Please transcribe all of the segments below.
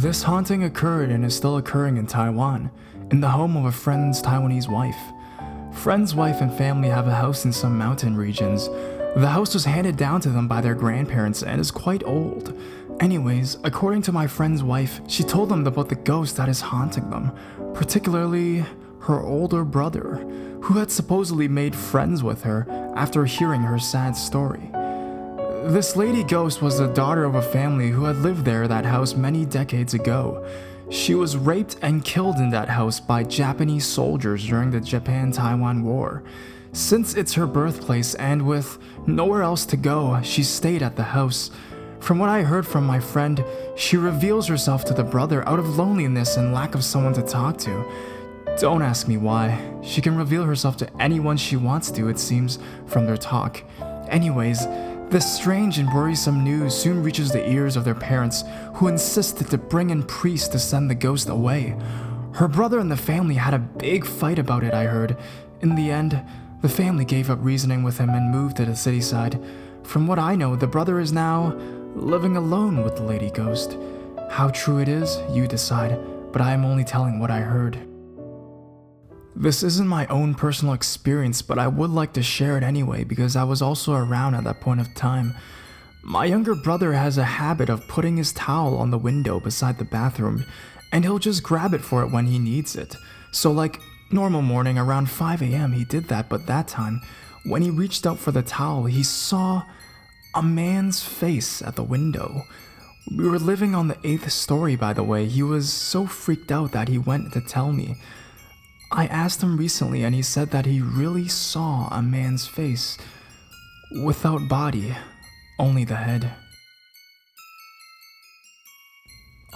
This haunting occurred and is still occurring in Taiwan, in the home of a friend's Taiwanese wife. Friend's wife and family have a house in some mountain regions. The house was handed down to them by their grandparents and is quite old. Anyways, according to my friend's wife, she told them about the ghost that is haunting them, particularly her older brother, who had supposedly made friends with her after hearing her sad story. This lady ghost was the daughter of a family who had lived there that house many decades ago. She was raped and killed in that house by Japanese soldiers during the Japan-Taiwan War. Since it's her birthplace and with nowhere else to go, she stayed at the house. From what I heard from my friend, she reveals herself to the brother out of loneliness and lack of someone to talk to. Don't ask me why. She can reveal herself to anyone she wants to, it seems, from their talk. Anyways, this strange and worrisome news soon reaches the ears of their parents, who insisted to bring in priests to send the ghost away. Her brother and the family had a big fight about it, I heard. In the end, the family gave up reasoning with him and moved to the city side. From what I know, the brother is now living alone with the lady ghost. How true it is, you decide, but I am only telling what I heard. This isn't my own personal experience, but I would like to share it anyway because I was also around at that point of time. My younger brother has a habit of putting his towel on the window beside the bathroom, and he'll just grab it for it when he needs it. So like normal morning around 5 a.m. he did that, but that time, when he reached out for the towel, he saw a man's face at the window. We were living on the 8th story, by the way. He was so freaked out that he went to tell me. I asked him recently and he said that he really saw a man's face, without body, only the head.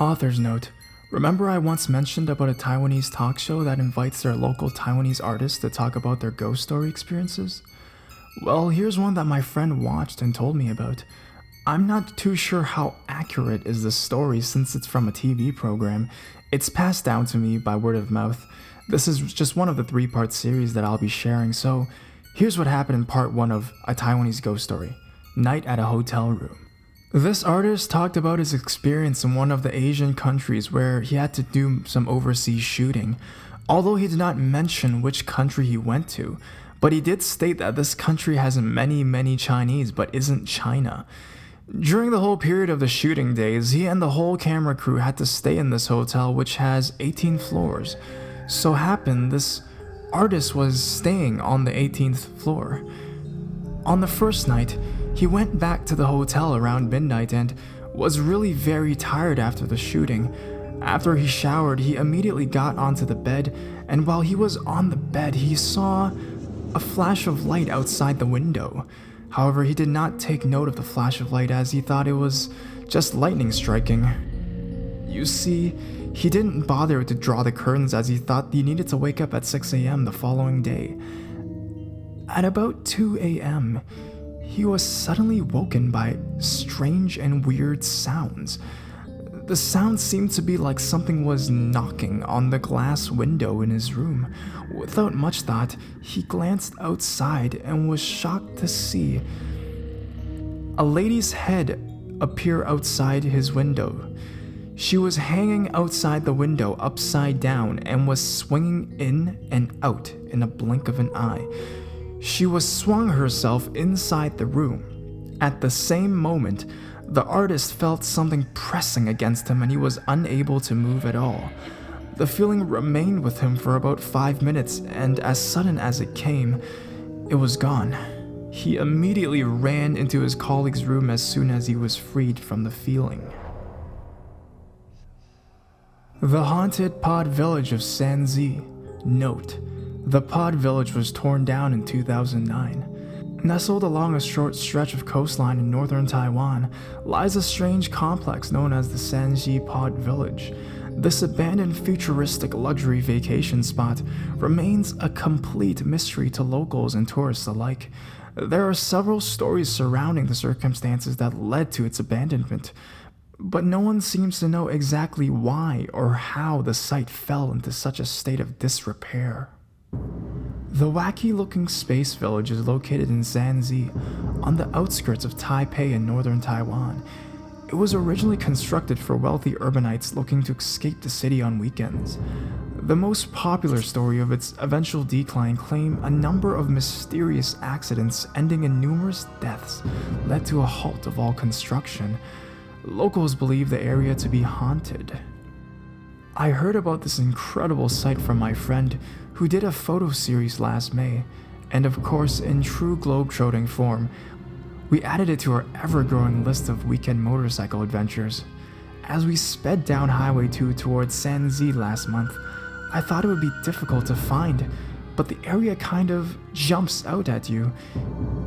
Author's note. Remember I once mentioned about a Taiwanese talk show that invites their local Taiwanese artists to talk about their ghost story experiences? Well, here's one that my friend watched and told me about. I'm not too sure how accurate is the story since it's from a TV program. It's passed down to me by word of mouth. This is just one of the 3-part series that I'll be sharing, so here's what happened in part 1 of A Taiwanese Ghost Story, Night at a Hotel Room. This artist talked about his experience in one of the Asian countries where he had to do some overseas shooting, although he did not mention which country he went to, but he did state that this country has many Chinese but isn't China. During the whole period of the shooting days, he and the whole camera crew had to stay in this hotel, which has 18 floors. So happened this artist was staying on the 18th floor. On the first night, he went back to the hotel around midnight and was really very tired after the shooting. After he showered, he immediately got onto the bed, and while he was on the bed, he saw a flash of light outside the window. However, he did not take note of the flash of light as he thought it was just lightning striking. You see, he didn't bother to draw the curtains as he thought he needed to wake up at 6 a.m. the following day. At about 2 a.m., he was suddenly woken by strange and weird sounds. The sound seemed to be like something was knocking on the glass window in his room. Without much thought, he glanced outside and was shocked to see a lady's head appear outside his window. She was hanging outside the window upside down and was swinging in and out in a blink of an eye. She was swung herself inside the room. At the same moment, the artist felt something pressing against him and he was unable to move at all. The feeling remained with him for about 5 minutes, and as sudden as it came, it was gone. He immediately ran into his colleague's room as soon as he was freed from the feeling. The haunted pod village of Sanji. Note: the pod village was torn down in 2009. Nestled along a short stretch of coastline in northern Taiwan lies a strange complex known as the Sanji Pod Village. This abandoned futuristic luxury vacation spot remains a complete mystery to locals and tourists alike. There are several stories surrounding the circumstances that led to its abandonment, but no one seems to know exactly why or how the site fell into such a state of disrepair. The wacky-looking space village is located in Sanji, on the outskirts of Taipei in northern Taiwan. It was originally constructed for wealthy urbanites looking to escape the city on weekends. The most popular story of its eventual decline claimed a number of mysterious accidents ending in numerous deaths led to a halt of all construction. Locals believe the area to be haunted. I heard about this incredible site from my friend who did a photo series last May, and of course, in true globetrotting form, we added it to our ever-growing list of weekend motorcycle adventures. As we sped down Highway 2 towards Sanji last month, I thought it would be difficult to find, but the area kind of jumps out at you.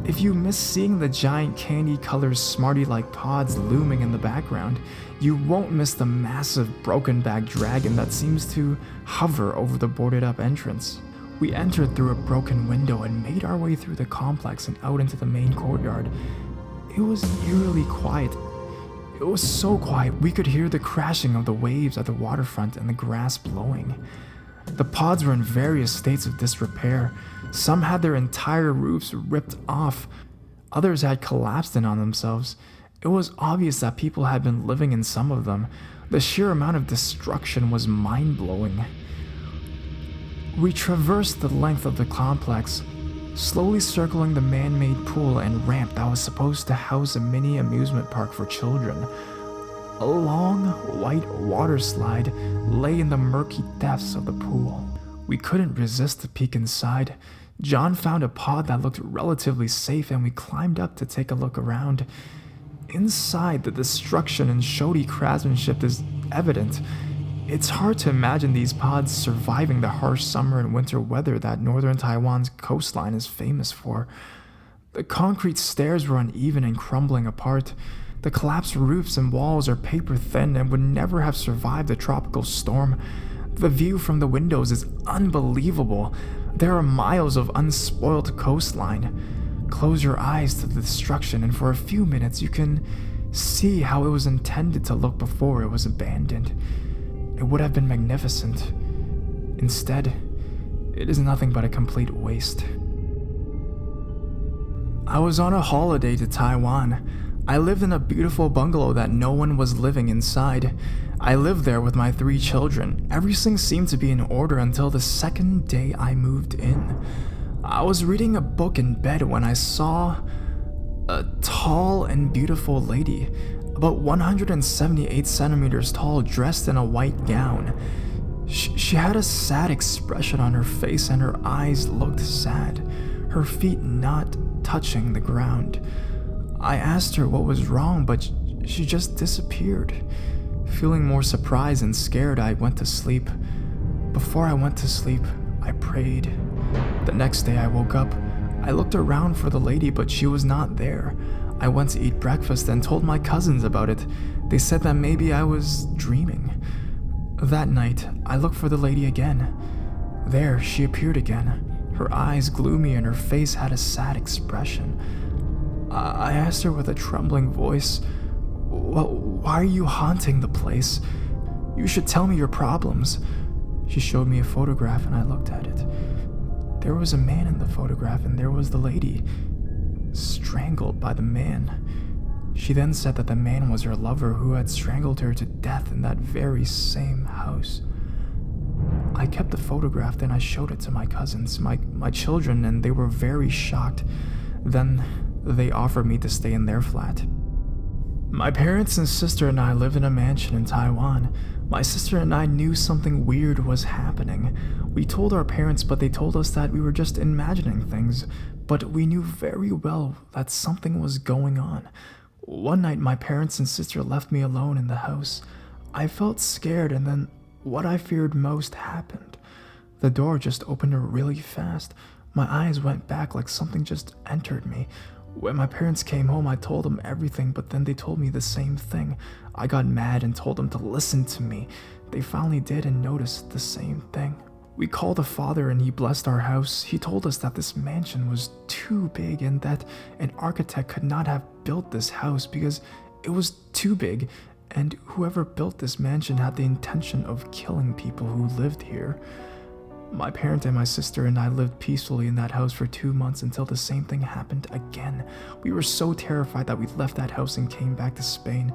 If you miss seeing the giant candy-colored Smartie-like pods looming in the background, you won't miss the massive broken-back dragon that seems to hover over the boarded-up entrance. We entered through a broken window and made our way through the complex and out into the main courtyard. It was eerily quiet. It was so quiet we could hear the crashing of the waves at the waterfront and the grass blowing. The pods were in various states of disrepair. Some had their entire roofs ripped off. Others had collapsed in on themselves. It was obvious that people had been living in some of them. The sheer amount of destruction was mind-blowing. We traversed the length of the complex, slowly circling the man-made pool and ramp that was supposed to house a mini amusement park for children. A long, white water slide lay in the murky depths of the pool. We couldn't resist the peek inside. John found a pod that looked relatively safe and we climbed up to take a look around. Inside, the destruction and shoddy craftsmanship is evident. It's hard to imagine these pods surviving the harsh summer and winter weather that northern Taiwan's coastline is famous for. The concrete stairs were uneven and crumbling apart. The collapsed roofs and walls are paper thin and would never have survived a tropical storm. The view from the windows is unbelievable. There are miles of unspoiled coastline. Close your eyes to the destruction and for a few minutes you can see how it was intended to look before it was abandoned. It would have been magnificent. Instead, it is nothing but a complete waste. I was on a holiday to Taiwan. I lived in a beautiful bungalow that no one was living inside. I lived there with my 3 children. Everything seemed to be in order until the second day I moved in. I was reading a book in bed when I saw a tall and beautiful lady, about 178 centimeters tall, dressed in a white gown. She had a sad expression on her face and her eyes looked sad, her feet not touching the ground. I asked her what was wrong, but she just disappeared. Feeling more surprised and scared, I went to sleep. Before I went to sleep, I prayed. The next day I woke up. I looked around for the lady, but she was not there. I went to eat breakfast and told my cousins about it. They said that maybe I was dreaming. That night, I looked for the lady again. There, she appeared again. Her eyes gloomy and her face had a sad expression. I asked her with a trembling voice, "Well, why are you haunting the place? You should tell me your problems." She showed me a photograph and I looked at it. There was a man in the photograph and there was the lady, strangled by the man. She then said that the man was her lover who had strangled her to death in that very same house. I kept the photograph, then I showed it to my cousins, my children, and they were very shocked. Then they offered me to stay in their flat. My parents and sister and I lived in a mansion in Taiwan. My sister and I knew something weird was happening. We told our parents, but they told us that we were just imagining things. But we knew very well that something was going on. One night, my parents and sister left me alone in the house. I felt scared, and then what I feared most happened. The door just opened really fast. My eyes went back like something just entered me. When my parents came home, I told them everything, but then they told me the same thing. I got mad and told them to listen to me. They finally did and noticed the same thing. We called a father and he blessed our house. He told us that this mansion was too big and that an architect could not have built this house because it was too big, and whoever built this mansion had the intention of killing people who lived here. My parent and my sister and I lived peacefully in that house for 2 months until the same thing happened again. We were so terrified that we left that house and came back to Spain.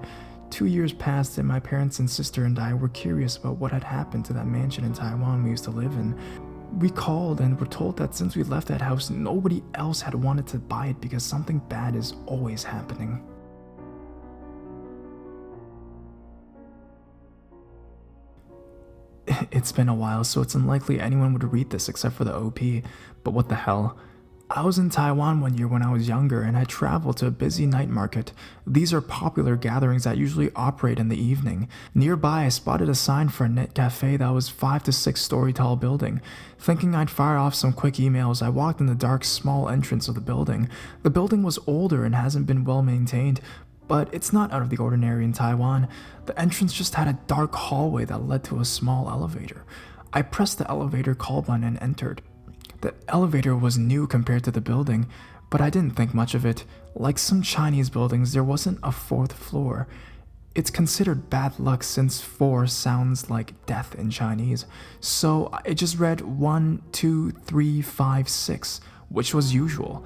2 years passed and my parents and sister and I were curious about what had happened to that mansion in Taiwan we used to live in. We called and were told that since we left that house, nobody else had wanted to buy it because something bad is always happening. It's been a while, so it's unlikely anyone would read this except for the OP, but what the hell. I was in Taiwan one year when I was younger and I traveled to a busy night market. These are popular gatherings that usually operate in the evening. Nearby, I spotted a sign for a net cafe that was 5 to 6 story tall building. Thinking I'd fire off some quick emails, I walked in the dark, small entrance of the building. The building was older and hasn't been well maintained, but it's not out of the ordinary in Taiwan. The entrance just had a dark hallway that led to a small elevator. I pressed the elevator call button and entered. The elevator was new compared to the building, but I didn't think much of it. Like some Chinese buildings, there wasn't a 4th floor. It's considered bad luck since 4 sounds like death in Chinese. So I just read 1, 2, 3, 5, 6, which was usual.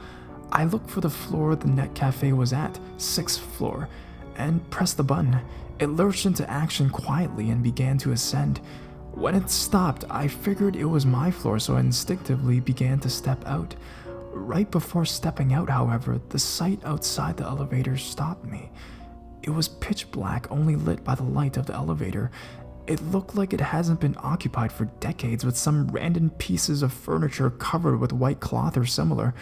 I looked for the floor the net cafe was at, 6th floor, and pressed the button. It lurched into action quietly and began to ascend. When it stopped, I figured it was my floor, so I instinctively began to step out. Right before stepping out, however, the sight outside the elevator stopped me. It was pitch black, only lit by the light of the elevator. It looked like it hasn't been occupied for decades, with some random pieces of furniture covered with white cloth or similar.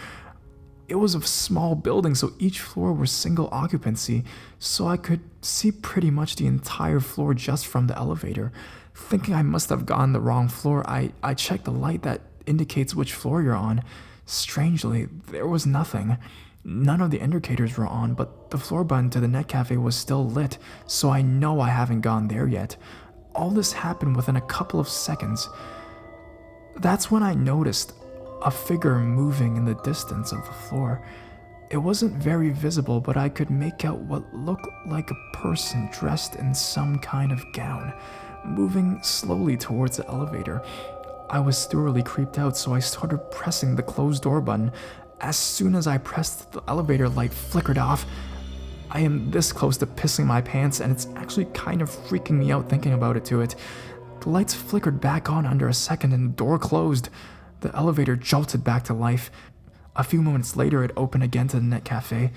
It was a small building, so each floor was single occupancy, so I could see pretty much the entire floor just from the elevator. Thinking I must have gone the wrong floor, I checked the light that indicates which floor you're on. Strangely, there was nothing. None of the indicators were on, but the floor button to the net cafe was still lit, so I know I haven't gone there yet. All this happened within a couple of seconds. That's when I noticed a figure moving in the distance of the floor. It wasn't very visible, but I could make out what looked like a person dressed in some kind of gown, moving slowly towards the elevator. I was thoroughly creeped out, so I started pressing the closed door button. As soon as I pressed, the elevator light flickered off. I am this close to pissing my pants, and it's actually kind of freaking me out thinking about it to it. The lights flickered back on under a second and the door closed. The elevator jolted back to life. A few moments later, it opened again to the net cafe.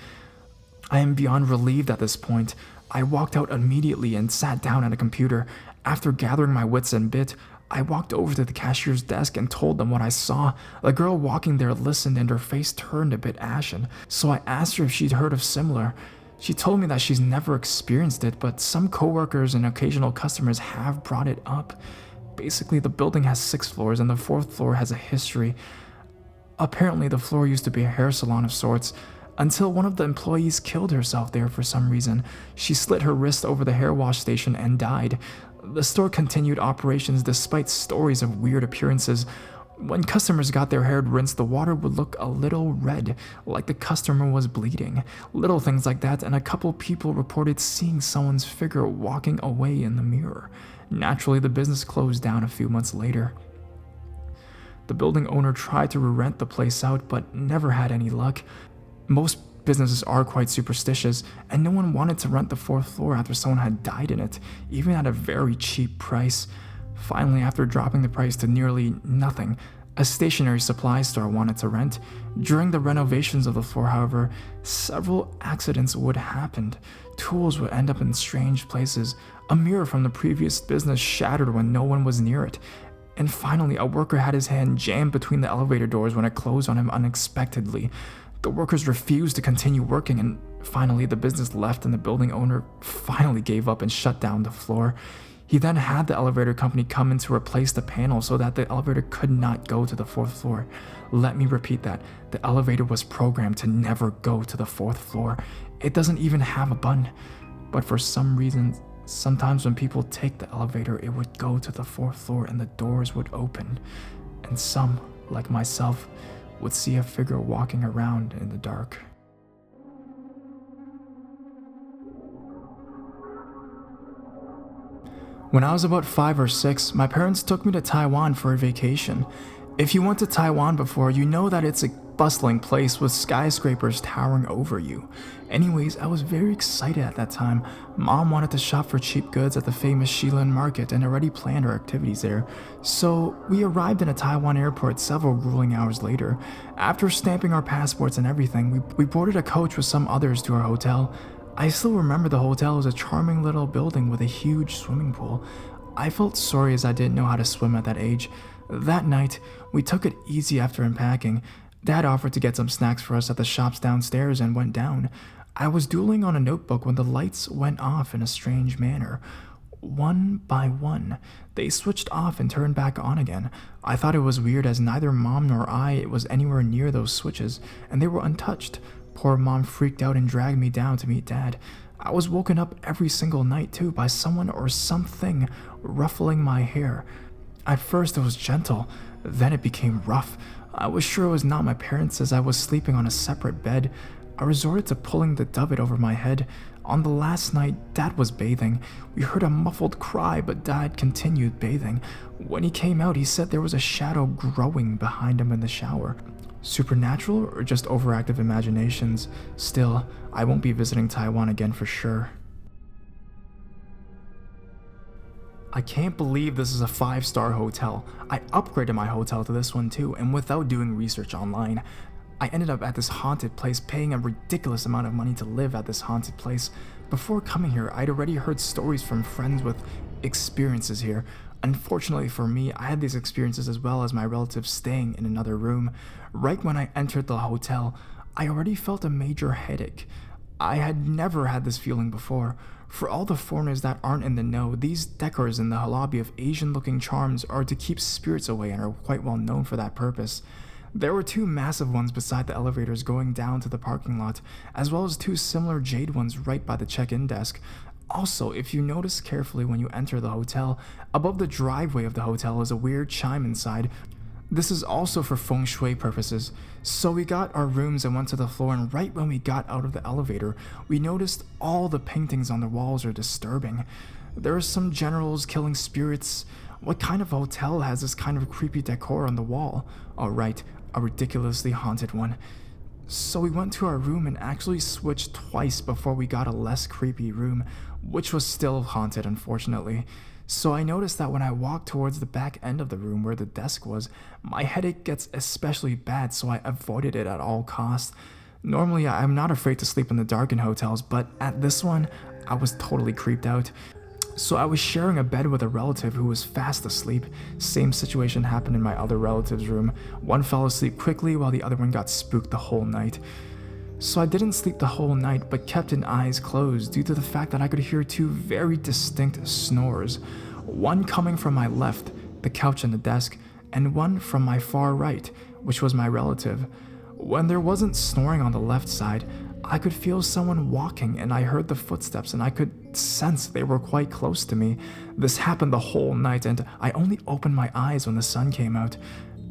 I am beyond relieved at this point. I walked out immediately and sat down at a computer. After gathering my wits and bit, I walked over to the cashier's desk and told them what I saw. The girl walking there listened and her face turned a bit ashen, so I asked her if she'd heard of similar. She told me that she's never experienced it, but some coworkers and occasional customers have brought it up. Basically, the building has 6 floors and the 4th floor has a history. Apparently, the floor used to be a hair salon of sorts, until one of the employees killed herself there for some reason. She slit her wrist over the hair wash station and died. The store continued operations despite stories of weird appearances. When customers got their hair rinsed, the water would look a little red, like the customer was bleeding. Little things like that, and a couple people reported seeing someone's figure walking away in the mirror. Naturally, the business closed down a few months later. The building owner tried to re-rent the place out, but never had any luck. Most businesses are quite superstitious, and no one wanted to rent the 4th floor after someone had died in it, even at a very cheap price. Finally, after dropping the price to nearly nothing, a stationery supply store wanted to rent. During the renovations of the floor, however, several accidents would happen. Tools would end up in strange places. A mirror from the previous business shattered when no one was near it. And finally, a worker had his hand jammed between the elevator doors when it closed on him unexpectedly. The workers refused to continue working, and finally the business left and the building owner finally gave up and shut down the floor. He then had the elevator company come in to replace the panel so that the elevator could not go to the 4th floor. Let me repeat that. The elevator was programmed to never go to the 4th floor. It doesn't even have a button. But for some reason, sometimes when people take the elevator, it would go to the 4th floor and the doors would open. And some, like myself, would see a figure walking around in the dark. When I was about 5 or 6, my parents took me to Taiwan for a vacation. If you went to Taiwan before, you know that it's a bustling place with skyscrapers towering over you. Anyways, I was very excited at that time. Mom wanted to shop for cheap goods at the famous Shilin market and already planned our activities there. So we arrived in a Taiwan airport several grueling hours later. After stamping our passports and everything, we boarded a coach with some others to our hotel. I still remember the hotel was a charming little building with a huge swimming pool. I felt sorry as I didn't know how to swim at that age. That night, we took it easy after unpacking. Dad offered to get some snacks for us at the shops downstairs and went down. I was doodling on a notebook when the lights went off in a strange manner. One by one, they switched off and turned back on again. I thought it was weird as neither Mom nor I was anywhere near those switches, and they were untouched. Poor Mom freaked out and dragged me down to meet Dad. I was woken up every single night too by someone or something ruffling my hair. At first it was gentle, then it became rough. I was sure it was not my parents as I was sleeping on a separate bed. I resorted to pulling the duvet over my head. On the last night, Dad was bathing. We heard a muffled cry, but Dad continued bathing. When he came out, he said there was a shadow growing behind him in the shower. Supernatural or just overactive imaginations? Still, I won't be visiting Taiwan again for sure. I can't believe this is a 5-star hotel. I upgraded my hotel to this one too, and without doing research online. I ended up at this haunted place paying a ridiculous amount of money to live at this haunted place. Before coming here, I'd already heard stories from friends with experiences here. Unfortunately for me, I had these experiences as well as my relatives staying in another room. Right when I entered the hotel, I already felt a major headache. I had never had this feeling before. For all the foreigners that aren't in the know, these decors in the lobby of Asian-looking charms are to keep spirits away and are quite well known for that purpose. There were 2 massive ones beside the elevators going down to the parking lot, as well as 2 similar jade ones right by the check-in desk. Also, if you notice carefully when you enter the hotel, above the driveway of the hotel is a weird chime inside. This is also for feng shui purposes. So we got our rooms and went to the floor, and right when we got out of the elevator, we noticed all the paintings on the walls are disturbing. There are some generals killing spirits. What kind of hotel has this kind of creepy decor on the wall? Oh right, a ridiculously haunted one. So we went to our room and actually switched twice before we got a less creepy room, which was still haunted unfortunately. So I noticed that when I walked towards the back end of the room where the desk was, my headache gets especially bad, so I avoided it at all costs. Normally I'm not afraid to sleep in the dark in hotels, but at this one, I was totally creeped out. So I was sharing a bed with a relative who was fast asleep. Same situation happened in my other relative's room. One fell asleep quickly while the other one got spooked the whole night. So I didn't sleep the whole night but kept an eyes closed due to the fact that I could hear 2 very distinct snores. One coming from my left, the couch and the desk, and one from my far right, which was my relative. When there wasn't snoring on the left side, I could feel someone walking and I heard the footsteps and I could sense they were quite close to me. This happened the whole night and I only opened my eyes when the sun came out.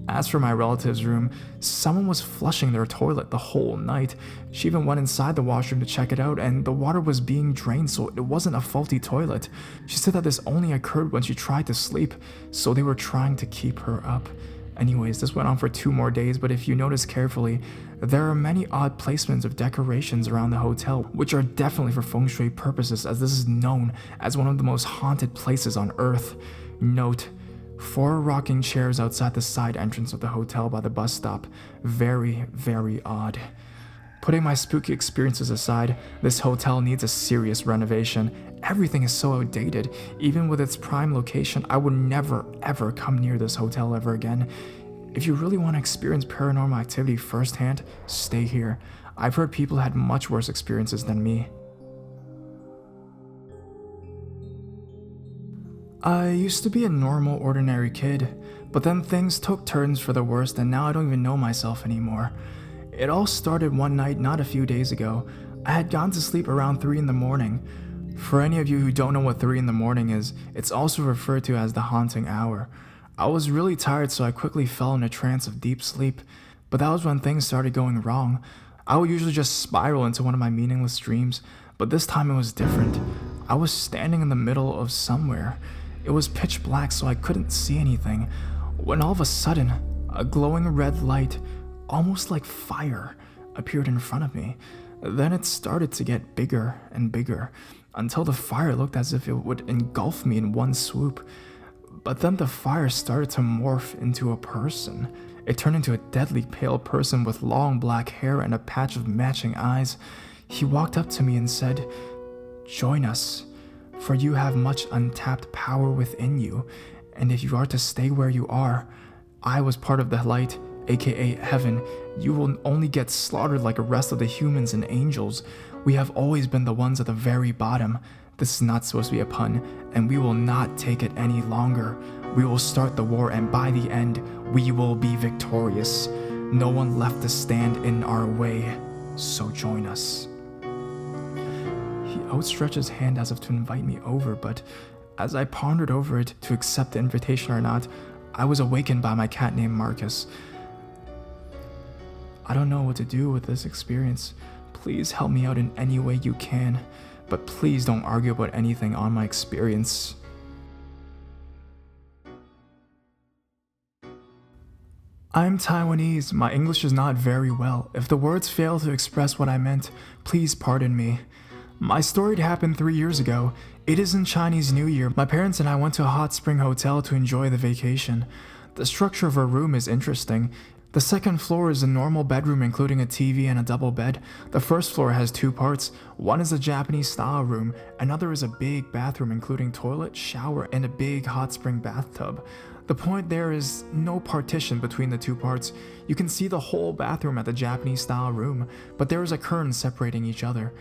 As for my relative's room, someone was flushing their toilet the whole night. She even went inside the washroom to check it out and the water was being drained, so it wasn't a faulty toilet. She said that this only occurred when she tried to sleep, so they were trying to keep her up. Anyways, this went on for 2 more days, but if you notice carefully, there are many odd placements of decorations around the hotel, which are definitely for feng shui purposes, as this is known as one of the most haunted places on earth. Note, 4 rocking chairs outside the side entrance of the hotel by the bus stop. Very, very odd. Putting my spooky experiences aside, this hotel needs a serious renovation. Everything is so outdated. Even with its prime location, I would never ever come near this hotel ever again. If you really want to experience paranormal activity firsthand, stay here. I've heard people had much worse experiences than me. I used to be a normal, ordinary kid, but then things took turns for the worst and now I don't even know myself anymore. It all started one night not a few days ago. I had gone to sleep around 3 in the morning. For any of you who don't know what 3 in the morning is, it's also referred to as the haunting hour. I was really tired, so I quickly fell in a trance of deep sleep, but that was when things started going wrong. I would usually just spiral into one of my meaningless dreams, but this time it was different. I was standing in the middle of somewhere. It was pitch black, so I couldn't see anything, when all of a sudden, a glowing red light almost like fire, appeared in front of me. Then it started to get bigger and bigger, until the fire looked as if it would engulf me in one swoop. But then the fire started to morph into a person. It turned into a deadly pale person with long black hair and a patch of matching eyes. He walked up to me and said, "Join us, for you have much untapped power within you, and if you are to stay where you are, I was part of the light, aka heaven. You will only get slaughtered like the rest of the humans and angels. We have always been the ones at the very bottom. This is not supposed to be a pun, and we will not take it any longer. We will start the war, and by the end, we will be victorious. No one left to stand in our way, so join us." He outstretched his hand as if to invite me over, but as I pondered over it to accept the invitation or not, I was awakened by my cat named Marcus. I don't know what to do with this experience. Please help me out in any way you can, but please don't argue about anything on my experience. I'm Taiwanese. My English is not very well. If the words fail to express what I meant, please pardon me. My story happened 3 years ago. It is in Chinese New Year. My parents and I went to a hot spring hotel to enjoy the vacation. The structure of our room is interesting. The second floor is a normal bedroom including a TV and a double bed. The first floor has 2 parts. One is a Japanese style room, another is a big bathroom including toilet, shower, and a big hot spring bathtub. The point there is no partition between the 2 parts. You can see the whole bathroom at the Japanese style room, but there is a curtain separating each other.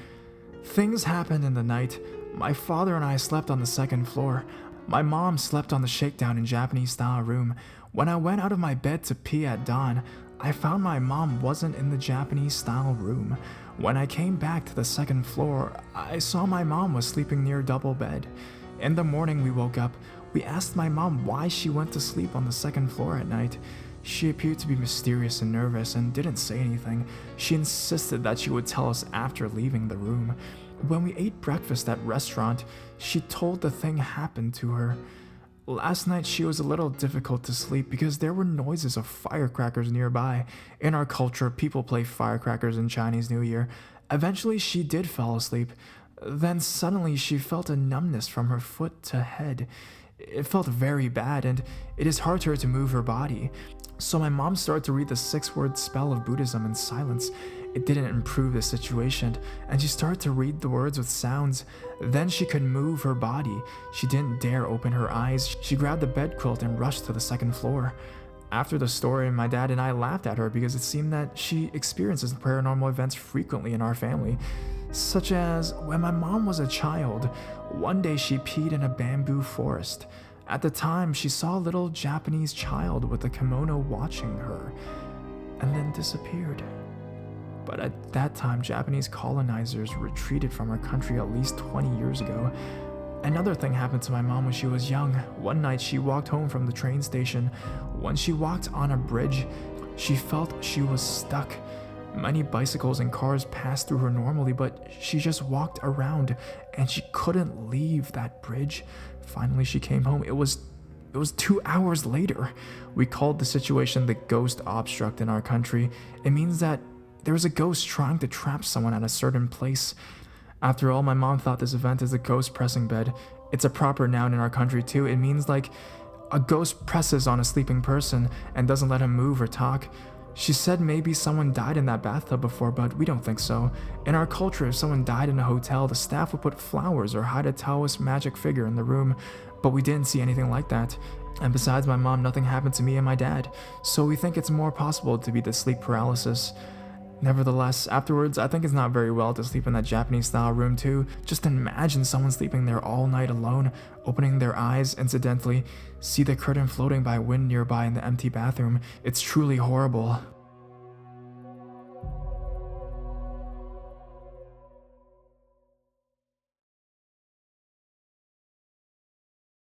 Things happened in the night. My father and I slept on the second floor. My mom slept on the shakedown in Japanese style room. When I went out of my bed to pee at dawn, I found my mom wasn't in the Japanese style room. When I came back to the second floor, I saw my mom was sleeping near double bed. In the morning we woke up. We asked my mom why she went to sleep on the second floor at night. She appeared to be mysterious and nervous and didn't say anything. She insisted that she would tell us after leaving the room. When we ate breakfast at restaurant, she told the thing happened to her. Last night she was a little difficult to sleep because there were noises of firecrackers nearby. In our culture, people play firecrackers in Chinese New Year. Eventually she did fall asleep. Then suddenly she felt a numbness from her foot to head. It felt very bad and it is hard for her to move her body. So my mom started to read the 6-word spell of Buddhism in silence. It didn't improve the situation, and she started to read the words with sounds. Then she could move her body. She didn't dare open her eyes. She grabbed the bed quilt and rushed to the second floor. After the story, my dad and I laughed at her because it seemed that she experiences paranormal events frequently in our family. Such as when my mom was a child, one day she peed in a bamboo forest. At the time, she saw a little Japanese child with a kimono watching her, and then disappeared. But at that time, Japanese colonizers retreated from our country at least 20 years ago. Another thing happened to my mom when she was young. One night, she walked home from the train station. When she walked on a bridge, she felt she was stuck. Many bicycles and cars passed through her normally, but she just walked around and she couldn't leave that bridge. Finally, she came home. It was 2 hours later. We called the situation the ghost obstruct in our country. It means that there was a ghost trying to trap someone at a certain place. After all, my mom thought this event is a ghost pressing bed. It's a proper noun in our country too. It means like a ghost presses on a sleeping person and doesn't let him move or talk. She said maybe someone died in that bathtub before, but we don't think so. In our culture, if someone died in a hotel, the staff would put flowers or hide a Taoist magic figure in the room, but we didn't see anything like that. And besides my mom, nothing happened to me and my dad, so we think it's more possible to be the sleep paralysis. Nevertheless, afterwards, I think it's not very well to sleep in that Japanese-style room too. Just imagine someone sleeping there all night alone, opening their eyes, incidentally, see the curtain floating by wind nearby in the empty bathroom. It's truly horrible.